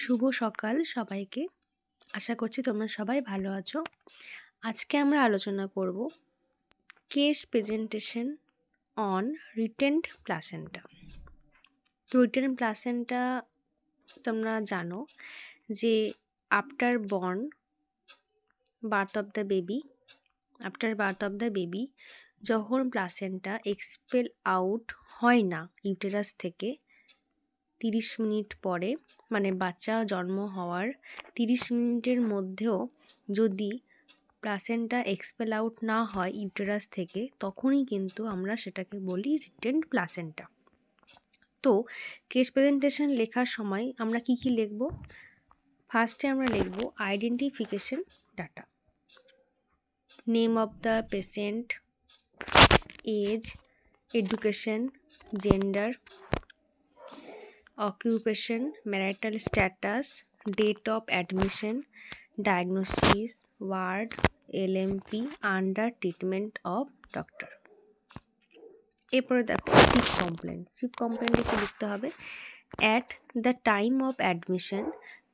শুভ সকাল সবাইকে। আশা করছি তোমরা সবাই ভালো আছো। আজকে আমরা আলোচনা করব case presentation on retained placenta. তো রিটেন্ড প্লাসেন্টা তোমরা জানো যে after birth of the baby যখন প্লাসেন্টা এক্সপেল আউট হয় না ইউটেরাস থেকে 30 মিনিট পরে, মানে বাচ্চা জন্ম হওয়ার 30 মিনিটের মধ্যেও যদি প্লাসেন্টা এক্সপেল আউট না হয় ইউটেরাস থেকে, তখনই কিন্তু আমরা সেটাকে বলি রিটেন্ড প্লাসেন্টা। তো কেস প্রেজেন্টেশন লেখার সময় আমরা কি লিখব? ফার্স্টে আমরা লিখব identification data, name of the patient, age, education, gender, occupation, marital status, date of admission, diagnosis, ward, LMP, under treatment of doctor। এরপরে দেখো চিফ কমপ্লেন্টে কি লিখতে হবে? at the time of admission,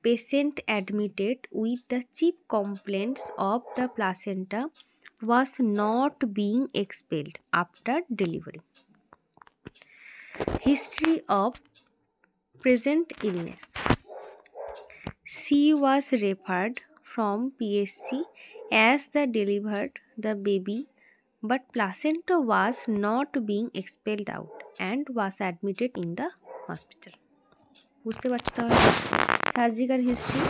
patient admitted with the chief complaints of the placenta was not being expelled after delivery। history of present illness, she was referred from PSC as the delivered the baby, but placenta was not being expelled out and was admitted in the hospital। বুঝতে পারছো তাহলে? Surgical history,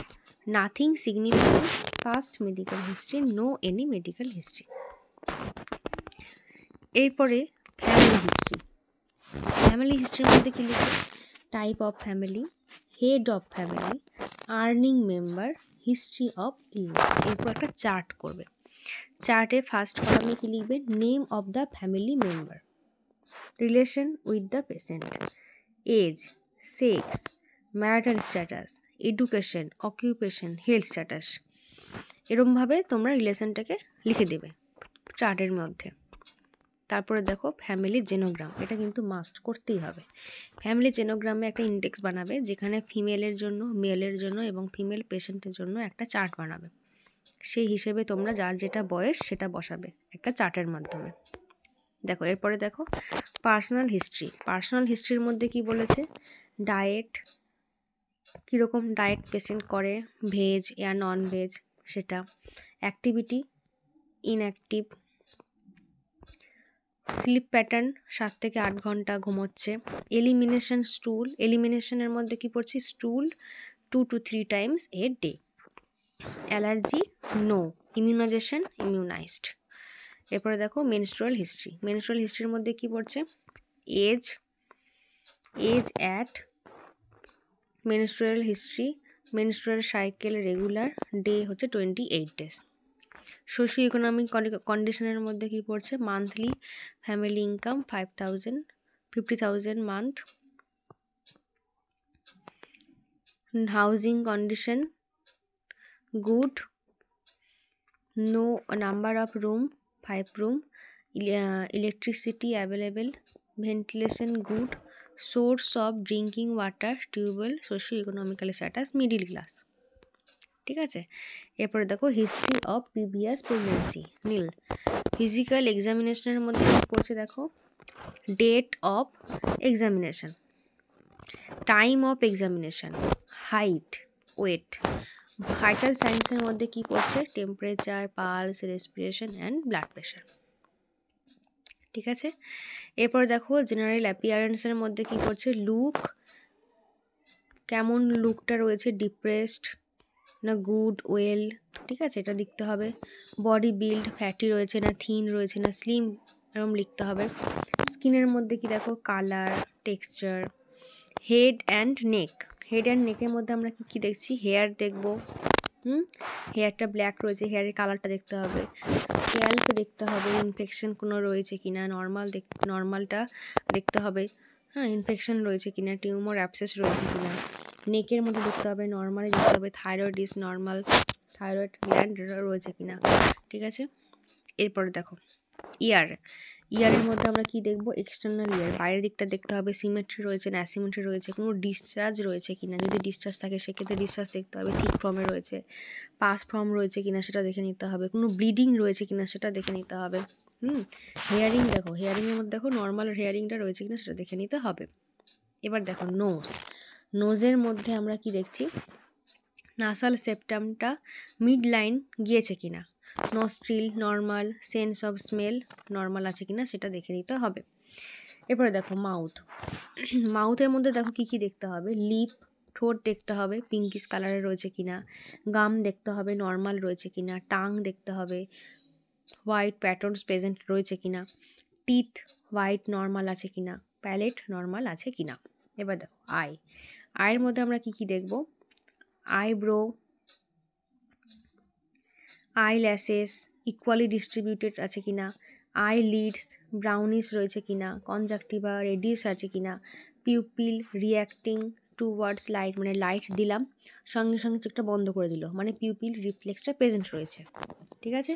nothing significant. First medical history, no any medical history. এরপরে family হিস্ট্রির মধ্যে কি লিখবে? Type of family, head of family, earning member, history of illness. এরপর একটা চার্ট করবে। চার্টে ফার্স্ট কলামে কি লিখবে? Name of the family member, relation with the patient, age, sex, marital status, education, occupation, health status. এরমভাবে তোমরা রিলেশনটাকে লিখে দেবে চার্টের মধ্যে। তারপরে দেখো ফ্যামিলি জেনোগ্রাম, এটা কিন্তু মাস্ট করতেই হবে। ফ্যামিলি জেনোগ্রামে একটা ইন্ডেক্স বানাবে, যেখানে ফিমেলের জন্য, মেলের জন্য এবং ফিমেল পেশেন্টের জন্য একটা চার্ট বানাবে। সেই হিসেবে তোমরা যার যেটা বয়স সেটা বসাবে একটা চার্টের মাধ্যমে। দেখো এরপরে দেখো পার্সোনাল হিস্ট্রির মধ্যে কি বলেছে? ডায়েট, কীরকম ডায়েট পেশেন্ট করে, ভেজ या নন ভেজ সেটা, অ্যাক্টিভিটি, ইনঅ্যাক্টিভ, স্লিপ প্যাটার্ন 7 থেকে 8 ঘন্টা ঘুমোচ্ছে, এলিমিনেশন স্টুল, এলিমিনেশনের মধ্যে কি পড়ছে? Stool 2 to 3 times a day, allergy no, immunization immunized. এরপরে দেখো মেনস্ট্রুয়াল হিস্ট্রির মধ্যে কি পড়ছে? Age at, menstrual history, menstrual cycle regular, day হচ্ছে 28 days। সোশিও ইকোনমিক কন্ডিশনের মধ্যে কি পড়ছে? Monthly family income 50,000 month, housing condition good, no number of room 5 room, electricity available, ventilation good, source of drinking water tubewell, socio economical status middle class. ঠিক আছে। এরপরে দেখো history of previous pregnancy nil. Physical এক্সামিনেশনের মধ্যে কি পড়ছে? দেখো date of examination, time of examination, height, weight. Vital সায়েন্সের মধ্যে কি পড়ছে? Temperature, pulse, respiration and blood pressure. ঠিক আছে। এরপর দেখো জেনারেল অ্যাপিয়ারেন্সের মধ্যে কি পড়ছে? লুক, কেমন লুকটা রয়েছে, ডিপ্রেসড না গুড, ওয়েল। ঠিক আছে, এটা লিখতে হবে। বডি বিল্ড, ফ্যাটি রয়েছে না থিন রয়েছে না স্লিম, এরকম লিখতে হবে। স্কিনের মধ্যে কি দেখো? Colour, texture. হেড অ্যান্ড নেকের মধ্যে আমরা কি দেখছি? হেয়ার দেখবো। হেয়ারটা ব্ল্যাক রয়েছে, হেয়ারের কালারটা দেখতে হবে। স্ক্যাল্প দেখতে হবে, ইনফেকশন কোনো রয়েছে কিনা, নর্মালটা দেখতে হবে। হ্যাঁ, ইনফেকশন রয়েছে কিনা, টিউমার অ্যাবসেস রয়েছে কিনা। নেকের মধ্যে দেখতে হবে, নর্মালি দেখতে হবে। Thyroid is normal, thyroid gland রয়েছে কিনা। ঠিক আছে। এরপরে দেখো ইয়ারের মধ্যে আমরা কি দেখব, এক্সটার্নাল ইয়ার, বাইরের দিকটা দেখতে হবে সিমেট্রি রয়েছে না অ্যাসিমেট্রি রয়েছে, কোনো ডিসচার্জ রয়েছে কিনা, যদি ডিসচার্জ থাকে সেক্ষেত্রে ডিসচার্জ দেখতে হবে, থিক ফর্মে রয়েছে, পাস ফর্ম রয়েছে কিনা সেটা দেখে নিতে হবে, কোনো ব্লিডিং রয়েছে কিনা সেটা দেখে নিতে হবে। হেয়ারিং দেখো, হেয়ারিংয়ের মধ্যে দেখো নর্মাল হেয়ারিংটা রয়েছে কিনা সেটা দেখে নিতে হবে। এবার দেখো নোজ, নোজের মধ্যে আমরা কি দেখছি, নাসাল সেপ্টামটা মিড লাইন গিয়েছে কিনা, nostril normal, sense of smell normal আছে কিনা সেটা দেখে নিতে হবে। এরপরে দেখো মাউথ, মাউথের মধ্যে দেখো কি কি দেখতে হবে, লিপ, ঠোঁট দেখতে হবে পিঙ্কিশ কালারের রয়েছে কিনা, গাম দেখতে হবে নর্মাল রয়েছে কিনা, টাং দেখতে হবে হোয়াইট প্যাটার্নস প্রেজেন্ট রয়েছে কিনা, টিথ হোয়াইট নর্মাল আছে কিনা, প্যালেট নর্মাল আছে কিনা। এবার দেখো আই, আয়ের মধ্যে আমরা কি কি দেখব, eyebrow, I lashes equally distributed আছে কিনা, আই লিডস ব্রাউনিশ রয়েছে কিনা, কনজাক্টিভা রেডিশ আছে কিনা, পিউপিল রিয়াক্টিং টুওয়ার্ডস লাইট, মানে লাইট দিলাম সঙ্গে সঙ্গে চোখটা বন্ধ করে দিল, মানে পিউপিল রিফ্লেক্সটা প্রেজেন্ট রয়েছে, ঠিক আছে।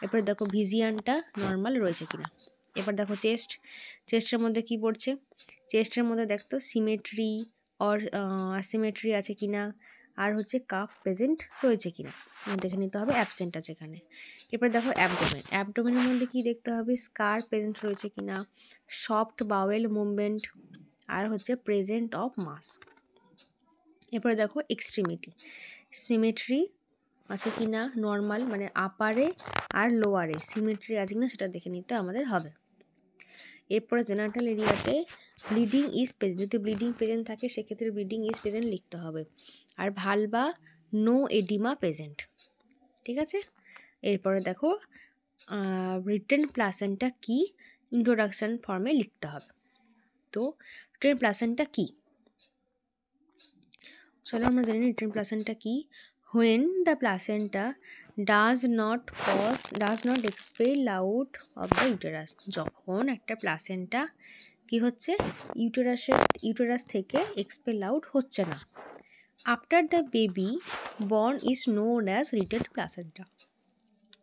এরপর দেখো ভিজিয়ানটা নর্মাল রয়েছে কিনা। এবার দেখো চেস্ট, চেস্টের মধ্যে কি পড়ছে, চেস্টের মধ্যে দেখতো সিমেট্রি অর অ্যাসিমেট্রি আছে কিনা, আর হচ্ছে কাপ প্রেজেন্ট রয়েছে কিনা দেখে নিতে হবে, অ্যাবসেন্ট আছে এখানে। এরপর দেখো অ্যাবডোমেন, অ্যাবডোমেনের মধ্যে কি দেখতে হবে, স্কার প্রেজেন্ট রয়েছে কিনা, সফট বাওয়েল মুভমেন্ট, আর হচ্ছে প্রেজেন্ট অফ মাস। এরপরে দেখো এক্সট্রিমিটি, সিমেট্রি আছে কিনা নর্মাল, মানে আপারে আর লোয়ারে সিমেট্রি আছে কিনা সেটা দেখে নিতে আমাদের হবে। এরপরে জেনারেটাল এরিয়াতে ব্লিডিং ইজ প্রেজেন্ট, যদি ব্লিডিং প্রেজেন্ট থাকে সেক্ষেত্রে ব্লিডিং ইজ প্রেজেন্ট লিখতে হবে, আর ভালভা নো এডিমা প্রেজেন্ট, ঠিক আছে। এরপরে দেখো রিটেন প্লাসেন্টা কি, ইন্ট্রোডাকশন ফর্মে লিখতে হবে। তো রিটেন প্লাসেন্টা কি, চলো আমরা জানি রিটেন প্লাসেন্টা কি। When the placenta does not expel out of the uterus, যখন একটা প্লাসেন্টা কি হচ্ছে ইউটেরাস থেকে এক্সপেল আউট হচ্ছে না, after the baby born is known as written placenta,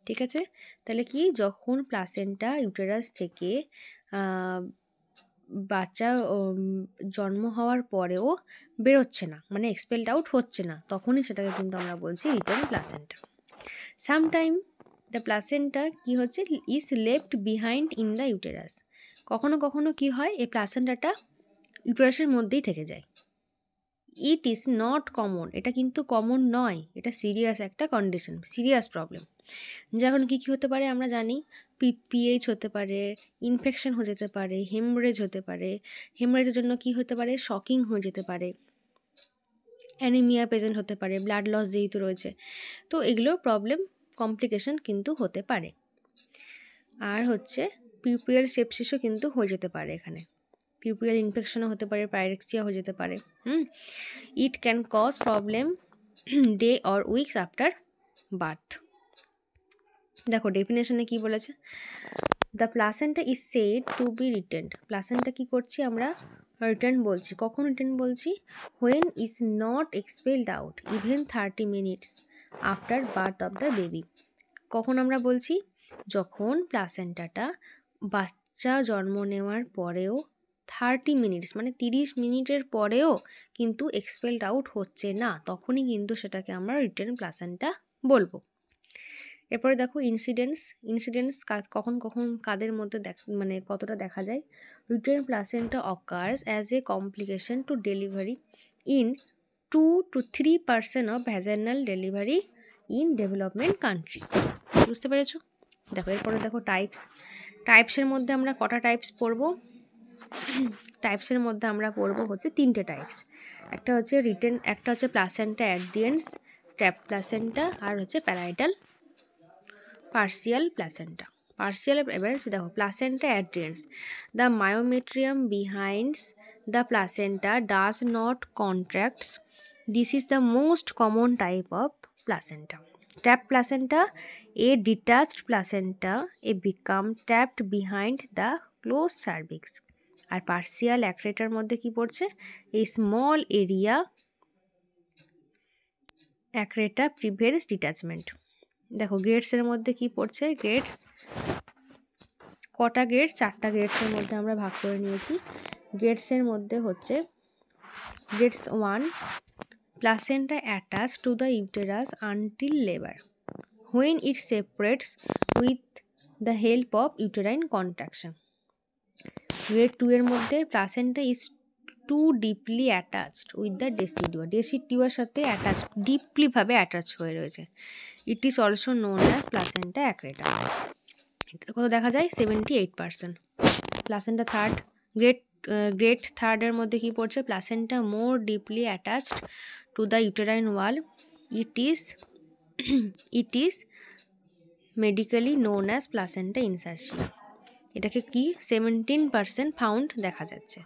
ঠিক আছে। তাহলে কি, যখন প্লাসেন্টা ইউটেরাস থেকে বাচ্চা জন্ম হওয়ার পরেও বেরোচ্ছে না, মানে এক্সপেলড আউট হচ্ছে না, তখনই সেটাকে কিন্তু আমরা বলছি return placenta. Sometime the placenta কি হচ্ছে, is left behind in the uterus, কখনো কখনো কি হয় এই প্লাসেন্টাটা ইউটেরাসের মধ্যেই থেকে যায়। ইট ইজ নট কমন, এটা কিন্তু কমন নয়, এটা সিরিয়াস একটা কন্ডিশন, সিরিয়াস প্রবলেম। যখন কী কী হতে পারে আমরা জানি, পিএইচ হতে পারে, ইনফেকশন হয়ে যেতে পারে, হেমরেজ হতে পারে, হেমরেজের জন্য কি হতে পারে, শকিং হয়ে যেতে পারে, অ্যানিমিয়া প্রেজেন্ট হতে পারে, ব্লাড লস যেহেতু রয়েছে, তো এগুলো প্রবলেম কমপ্লিকেশন কিন্তু হতে পারে। আর হচ্ছে পিউপিয়াল সেপসিসও কিন্তু হয়ে যেতে পারে, এখানে পিউপিয়াল ইনফেকশনও হতে পারে, পাইরেক্সিয়া হয়ে যেতে পারে। It can cause problem day or weeks after birth. দেখো ডেফিনেশনে কি বলেছে, the placenta is said to be retained, placenta কি করছি আমরা, রিটার্ন বলছি, কখন রিটার্ন বলছি, when is not expelled out even 30 minutes after birth of the baby, কখন আমরা বলছি, যখন প্লাসেন্টাটা বাচ্চা জন্ম নেওয়ার পরেও 30 মিনিটস মানে 30 মিনিটের পরেও কিন্তু এক্সপেলড আউট হচ্ছে না, তখনই কিন্তু সেটাকে আমরা রিটার্ন প্লাসেন্টা বলবো। এরপরে দেখো ইনসিডেন্স কখন কখন কাদের মধ্যে মানে কতটা দেখা যায়, retained placenta occurs as a complication to delivery in 2 to 3% of vaginal delivery in development country, বুঝতে পেরেছো। দেখো এরপরে দেখো টাইপসের মধ্যে আমরা কটা টাইপস পড়বো, টাইপসের মধ্যে আমরা পড়বো হচ্ছে 3টে টাইপস, একটা হচ্ছে রিটেন, একটা হচ্ছে প্লাসেন্টা অ্যাডিয়েন্স, ট্র্যাপ প্লাসেন্টা, আর হচ্ছে প্যারাইটাল পার্সিয়াল প্লাসেন্টা। পার্সিয়াল এবার দেখো placenta adherens, the myometrium behinds the placenta does not contracts, this is the most common type of placenta. Trap placenta, a detached placenta a become trapped behind the close cervix. আর partial অ্যাক্রেটার মধ্যে কি পড়ছে, এই small area accreta prevents detachment. দেখো গ্রেডসের মধ্যে কি পড়ছে, গ্রেডস কটা গ্রেড? 4টা গ্রেডসের মধ্যে আমরা ভাগ করে নিয়েছি। গ্রেডসের মধ্যে হচ্ছে grades 1, placenta attach to the uterus until labour when it separates with the help of uterine contraction. Grade 2 এর মধ্যে placenta is to deeply attached with the decidua, ডেসিডুয়ার সাথে অ্যাটাচ, ডিপলি ভাবে অ্যাটাচ হয়ে রয়েছে। It is also known as placenta accreta. এটা কত দেখা যায়? 78%। প্লাসেন্টা থার্ড, গ্রেড থার্ডের মধ্যে কি পড়ছে? Placenta more deeply attached to the uterine wall, it is medically known as placenta increta. এটাকে কি 17% ফাউন্ড দেখা যাচ্ছে।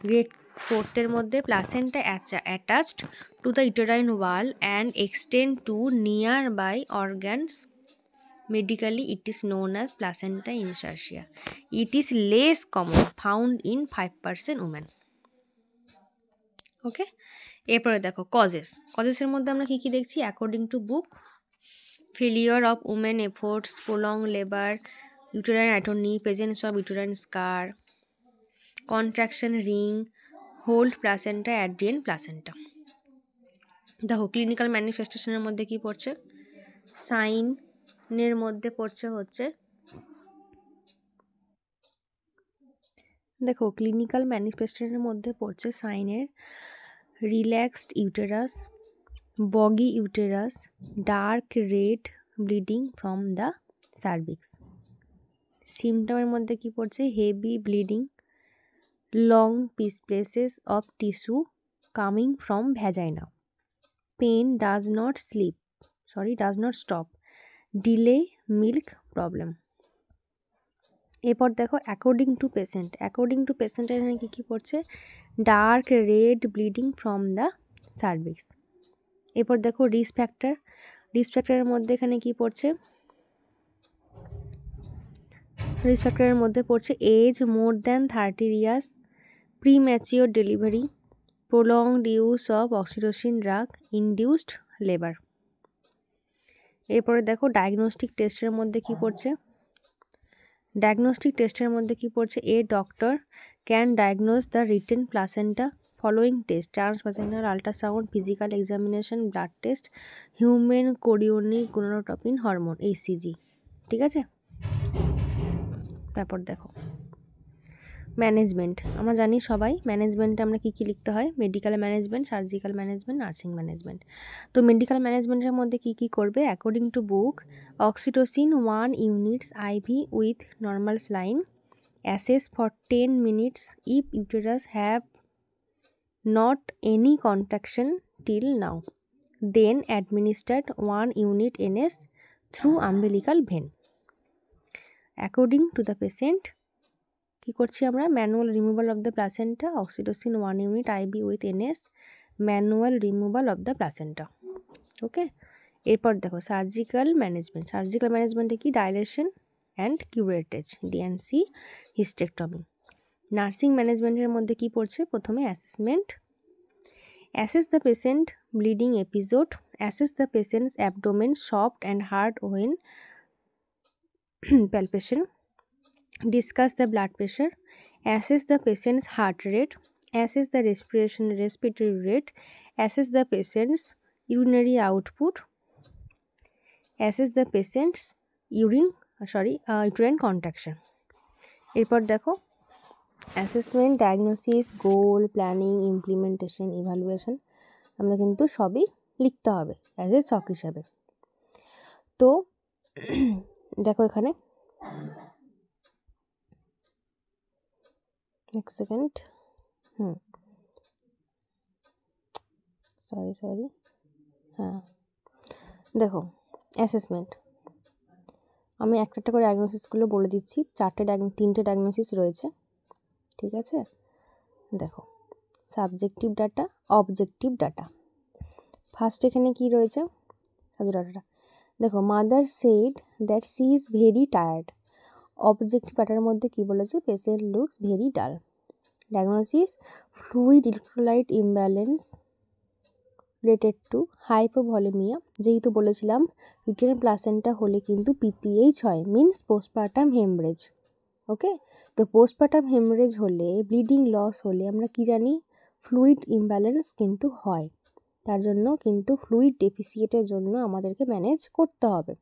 গ্রেড ফোর্থের মধ্যে placenta attached to the uterine wall and extend to nearby organs, medically it is known as placenta insertia. It is less common, found in 5% women. Okay, এরপরে দেখো কজেসের মধ্যে আমরা কি কি দেখছি? According to book, failure of women efforts, prolong labour, uterine atony, presence of uterine scar, contraction ring, hold placenta, adherent placenta. দেখো clinical ম্যানিফেস্টেশনের মধ্যে কি পড়ছে? সাইনের মধ্যে পড়ছে হচ্ছে, দেখো ক্লিনিক্যাল ম্যানিফেস্টেশনের মধ্যে পড়ছে সাইনের relaxed uterus, boggy uterus, dark red bleeding from the cervix. সিমটমের মধ্যে কি পড়ছে? Heavy bleeding, long pieces of tissue coming from vagina, pain does not stop, delay milk problem. এরপর দেখো অ্যাকর্ডিং টু পেশেন্টের এখানে কী কী পড়ছে? Dark red bleeding from the cervix. এরপর দেখো রিস্ক ফ্যাক্টরের মধ্যে এখানে কি পড়ছে? রিস্ক ফ্যাক্টরের মধ্যে পড়ছে age more than 30 years, premature delivery, prolonged use of oxytocin drug, induced labour. এরপরে দেখো ডায়াগনস্টিক টেস্টের মধ্যে কি পড়ছে? A doctor can diagnose the retained placenta following test: transvaginal ultrasound, physical examination, blood test, human chorionic gonadotropin hormone, HCG। ঠিক আছে, তারপর দেখো ম্যানেজমেন্ট। আমরা জানি সবাই ম্যানেজমেন্টে আমরা কী কী লিখতে হয়? Medical management, surgical management, nursing management. তো মেডিকেল ম্যানেজমেন্টের মধ্যে কী কী করবে? According to book, oxytocin 1 units IV with normal saline, assess for 10 minutes if uterus have not any contraction till now, then administered 1 unit NS through umbilical vein. According to the patient কী করছি আমরা? Manual removal of the placenta, oxytocin 1 unit IV with NS, manual removal of the placenta. ওকে, এরপর দেখো surgical ম্যানেজমেন্টে কি? Dilation and curettage, DNC, hysterectomy. Nursing ম্যানেজমেন্টের মধ্যে কি পড়ছে? প্রথমে assessment, assess the patient bleeding episode, assess the patient's abdomen soft and hard when palpation, discuss the blood pressure, assess the patient's heart rate, assess the respiratory rate, assess the patient's urinary output, assess the patient's uterine contraction. এরপর দেখো assessment, diagnosis, গোল, planning, implementation, evaluation আমরা কিন্তু সবই লিখতে হবে as a ছক হিসাবে। তো দেখো এখানে এক সেকেন্ড, সরি হ্যাঁ, দেখো অ্যাসেসমেন্ট আমি একটা করে ডায়াগনোসিসগুলো বলে দিচ্ছি। 3টে ডায়াগনোসিস রয়েছে, ঠিক আছে? দেখো subjective data, objective data. First এখানে কি রয়েছে? ডাটাটা দেখো, mother said that she is very tired. Objective ডাটার মধ্যে কি বলেছে? Patient looks very dull. Diagnosis, fluid electrolyte imbalance related to hypovolemia. যেহেতু বলেছিলাম রিটেন প্লাসেন্টা হলে কিন্তু PPH হয়, মিনস পোস্টপার্টাম হেমরেজ। ওকে, তো পোস্টপার্টাম হেমারেজ হলে, ব্লিডিং লস হলে আমরা কি জানি, ফ্লুইড ইমব্যালেন্স কিন্তু হয়। তার জন্য কিন্তু ফ্লুইড ডেফিসিয়েটের জন্য আমাদেরকে ম্যানেজ করতে হবে।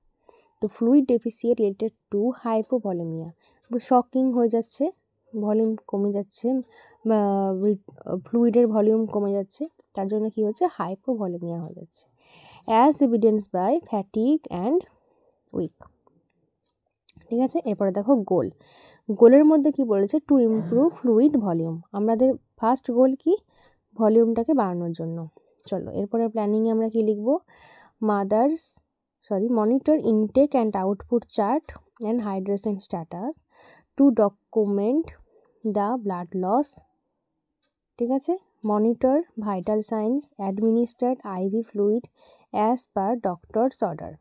তো fluid deficient related to hypovolemia, shocking হয়ে যাচ্ছে, ভলিউম কমে যাচ্ছে, ফ্লুইডের ভলিউম কমে যাচ্ছে, তার জন্য কি হচ্ছে, হাইপোভলিমিয়া হয়ে যাচ্ছে, as evidence by fatigue and weak. ঠিক আছে, এরপরে দেখো গোলের মধ্যে কি বলেছে, টু ইমপ্রুভ ফ্লুইড ভলিউম। আমাদের ফার্স্ট গোল কি, ভলিউমটাকে বাড়ানোর জন্য। চলো এরপরে প্ল্যানিংয়ে আমরা কি লিখব, monitor intake and output chart and hydration status to document the blood loss. ঠিক আছে, monitor vital signs, administered IV fluid as per doctor's order.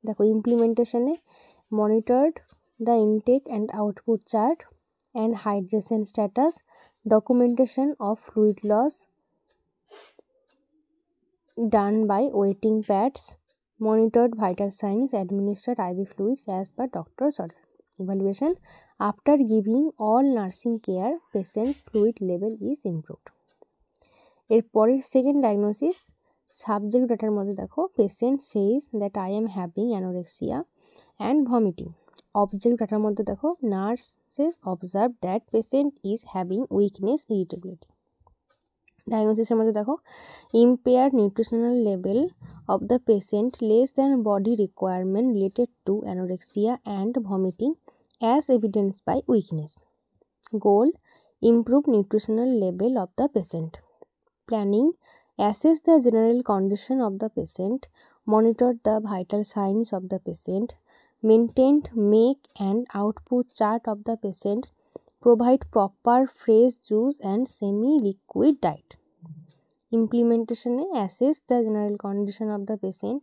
দেখো ইমপ্লিমেন্টেশনে monitored the intake and output chart and hydration status, documentation of fluid loss done by wetting pads, monitored vital signs, administered IV fluids as per doctor's order. Evaluation, after giving all nursing care, patient's fluid level is improved. এরপরে second diagnosis, subject ডাটার মধ্যে দেখো, patient says that I am having anorexia and vomiting. Object ডাটার মধ্যে দেখো, nurses observe that patient is having weakness, irritability. ডায়াগনোসিসের মধ্যে দেখো, impaired nutritional level of the patient less than body requirement related to anorexia and vomiting as evidence by weakness. Goal, improve nutritional level of the patient. Planning, assess the general condition of the patient, monitor the vital signs of the patient, maintain make and output chart of the patient, provide proper fresh juice and semi-liquid diet. Implementation, assess the general condition of the patient,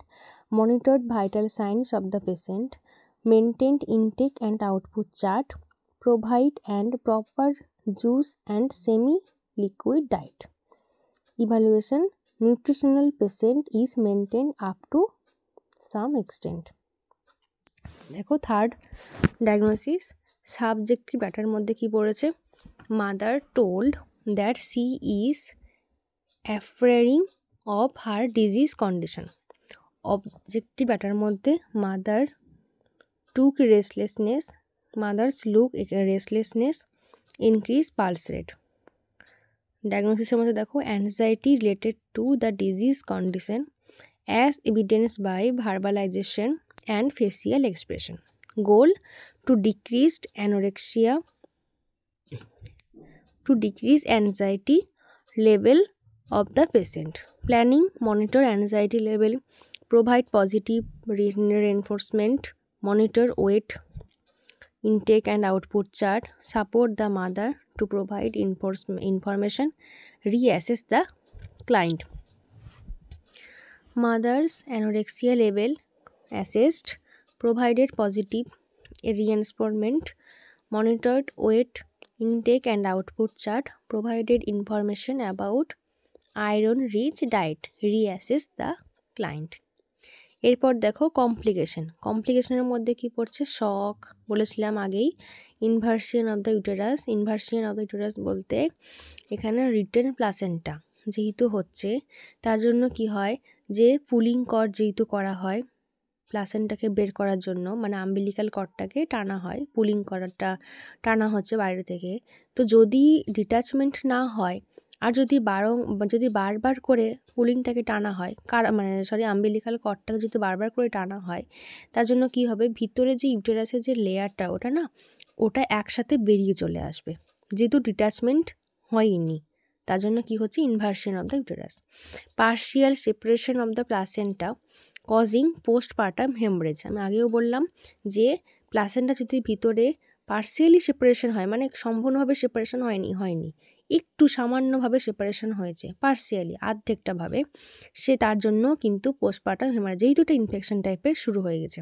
monitor vital signs of the patient, maintain intake and output chart, provide and proper juice and semi-liquid diet. Evaluation, nutritional patient is maintained up to some extent. দেখো third diagnosis, subjective ডাটার মধ্যে কি পড়েছে, mother told that she is afraid of her disease condition. Objective ডাটার মধ্যে mother took restlessness, mother's look restlessness, increase pulse rate. ডায়াগনোসিসের মধ্যে দেখো, anxiety related to the disease condition as evidence by verbalization and facial expression. Goal, to decrease anxiety level of the patient. Planning, monitor anxiety level, provide positive reinforcement, monitor weight, intake and output chart, support the mother to provide information, reassess the client. Mother's anorexia level assessed, provided positive reinforcement, monitored weight, intake and output chart, provided information about iron rich diet, reassess the client. এরপর দেখো কমপ্লিকেশনের মধ্যে কি পড়ছে, শক বলেছিলাম আগেই, inversion of the uterus বলতে এখানে written placenta যেহেতু হচ্ছে, তার জন্য কি হয়, যে পুলিং কর্ড যেহেতু করা হয় প্লাসেন্টাকে বের করার জন্য, মানে আম্বিলিকাল কর্ডটাকে টানা হয়, পুলিং কর্ডটা টানা হচ্ছে বাইরে থেকে। তো যদি ডিট্যাচমেন্ট না হয় আর যদি বারবার করে পুলিংটাকে টানা হয়, আম্বিলিকাল কর্ডটাকে যদি বারবার করে টানা হয়, তার জন্য কি হবে, ভিতরে যে ইউটেরাসের যে লেয়ারটা ওটা একসাথে বেরিয়ে চলে আসবে, যেহেতু ডিট্যাচমেন্ট হয়নি। তার জন্য কি হচ্ছে, inversion of the uterus. Partial separation of the placenta causing postpartum haemorrhage. আমি আগেও বললাম যে প্লাসেন্টা যদি ভিতরে পার্শিয়ালি সেপারেশন হয়, মানে সম্পূর্ণভাবে সেপারেশন হয়নি, একটু সামান্যভাবে সেপারেশন হয়েছে, পার্শিয়ালি আর্ধেকটাভাবে, তার জন্য কিন্তু পোস্টপার্টাম হেমারেজ, যেহেতু এটা ইনফেকশন টাইপের শুরু হয়ে গেছে।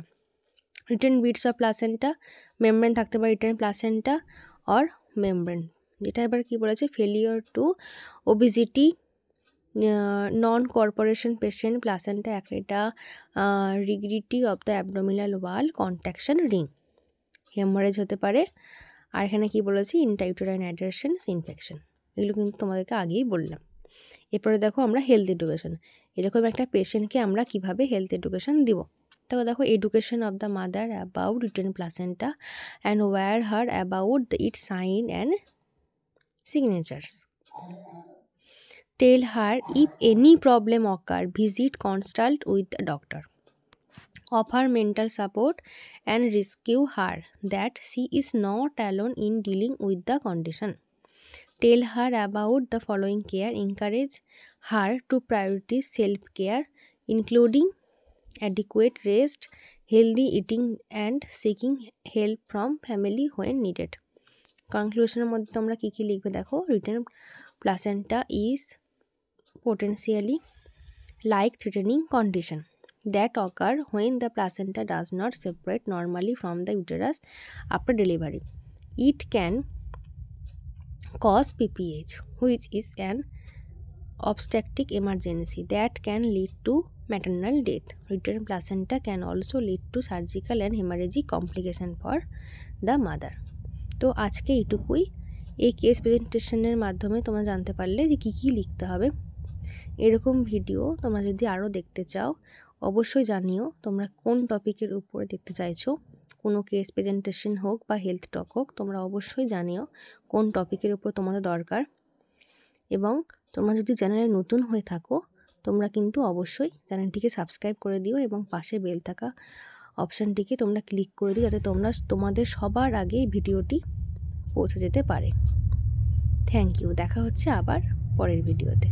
Retained bits of placenta, membrane থাকতে পারে রিটেন প্লাসেন্টা অর মেমব্রেন। যেটা এবার কি বলেছে, failure to obesity, non corporation patient placenta একটা rigidity of the abdominal wall, contraction ring. Haemorrhage হতে পারে। আর এখানে কি বলেছি, ইন্ট্রাইউটেরাইন অ্যাডারেশনস ইনফেকশন, এগুলো কিন্তু তোমাদেরকে আগেই বললাম। এরপরে দেখো আমরা হেলথ এডুকেশন, এরকম একটা পেশেন্টকে আমরা কিভাবে হেলথ এডুকেশন দিব। তো দেখো, education of the mother about retained placenta and wear her about it sign and signatures. Tell her if any problem occur, visit consult with the doctor. Offer mental support and rescue her that she is not alone in dealing with the condition. Tell her about the following care. Encourage her to prioritize self-care, including adequate rest, healthy eating and seeking help from family when needed. কনক্লুশনের মধ্যে তোমরা কী কী লিখবে দেখো, written placenta is potentially life-threatening condition that occur when the placenta does not separate normally from the uterus after delivery. It can cause PPH, which is an obstetric emergency that can lead to maternal death. Uterine placenta can also lead to surgical and hemorrhagic complication for the mother. তো আজকে এইটুকুই। এই case প্রেজেন্টেশনের মাধ্যমে তোমরা জানতে পারলে যে কী কী লিখতে হবে। এরকম ভিডিও তোমরা যদি আরও দেখতে চাও অবশ্যই জানিও তোমরা কোন টপিকের উপরে দেখতে চাইছো। কোনো কেস প্রেজেন্টেশন হোক বা হেলথ টক হোক, তোমরা অবশ্যই জানিও কোন টপিকের উপর তোমাদের দরকার। এবং তোমরা যদি চ্যানেলে নতুন হয়ে থাকো তোমরা কিন্তু অবশ্যই চ্যানেলটিকে সাবস্ক্রাইব করে দিও এবং পাশে বেল থাকা অপশানটিকে তোমরা ক্লিক করে দিও, যাতে তোমাদের সবার আগে ভিডিওটি পৌঁছে যেতে পারে। Thank you. দেখা হচ্ছে আবার পরের ভিডিওতে।